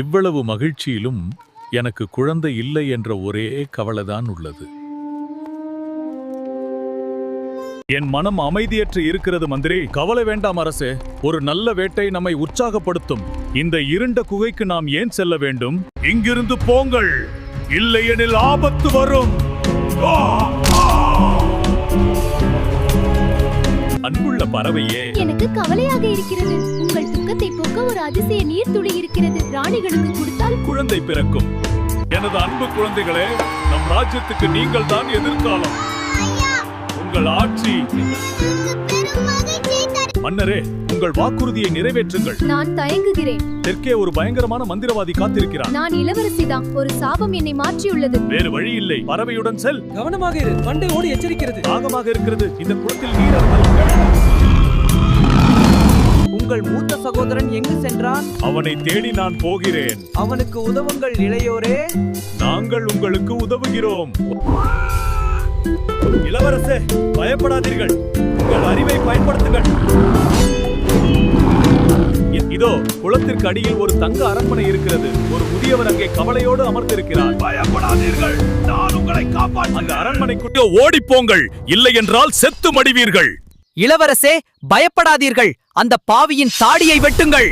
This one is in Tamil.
இவ்வளவு மகிழ்ச்சியிலும் எனக்கு குழந்தை இல்லை என்ற ஒரே கவலைதான் உள்ளது. என் மனம் அமைதியற்று இருக்கிறது மந்திரி. கவலை வேண்டாம் அரசே, ஒரு நல்ல வேட்டை நம்மை உற்சாகப்படுத்தும். இந்த இருண்ட குகைக்கு நாம் ஏன் செல்ல வேண்டும்? இங்கிருந்து போங்கள், இல்லையெனில் ஆபத்து வரும். அன்புள்ள பறவையே, எனக்கு கவலையாக இருக்கிறது. உங்கள் துக்கத்தை போக்க ஒரு அதிசய நீர் துளி இருக்கிறது. ராணிகளுக்கு கொடுத்தால் குழந்தை பிறக்கும். எனது அன்பு குழந்தைகளே, நம் ராஜ்யத்துக்கு நீங்கள் தான் எதிர்காலம். உங்கள் ஆட்சி. மன்னரே, உங்கள் வாக்குறுதியை நிறைவேற்றுங்கள். நான் தயங்குகிறேன். தெற்கே ஒரு பயங்கரமான மந்திரவாதி காத்திருக்கிறார். நான் இளவரசிதான். ஒரு சாபம் என்னை மாற்றியுள்ளது. வேறு வழி இல்லை. பறவையுடன் செல். கவனமாக இரு. பண்டை ஓடி எச்சரிக்கிறது. தாகமாக இருக்கிறது. இந்த குளத்தில் நீர் அருந்துங்கள். உங்கள் மூத்த சகோதரன் எங்கு சென்றான்? அவனை தேடி நான் போகிறேன். அவனுக்கு உதவுங்கள் இளையோரே. நாங்கள் உங்களுக்கு உதவுகிறோம். இளவரசே, பயப்படாதீர்கள். உங்கள் அறிவை பயன்படுத்துங்கள். இதோ குளத்திற்கு அடியில் ஒரு தங்க அரண்மனை இருக்கிறது. ஒரு முதியவர் அங்கே கவலையோடு அமர்ந்திருக்கிறார். பயப்படாதீர்கள், நான் உங்களை காப்பாற்ற. அந்த அரண்மனைக்குள்ளே ஓடிப்போங்கள், இல்லை என்றால் செத்து மடிவீர்கள். இளவரசே, பயப்படாதீர்கள். அந்த பாவியின் தாடியை வெட்டுங்கள்.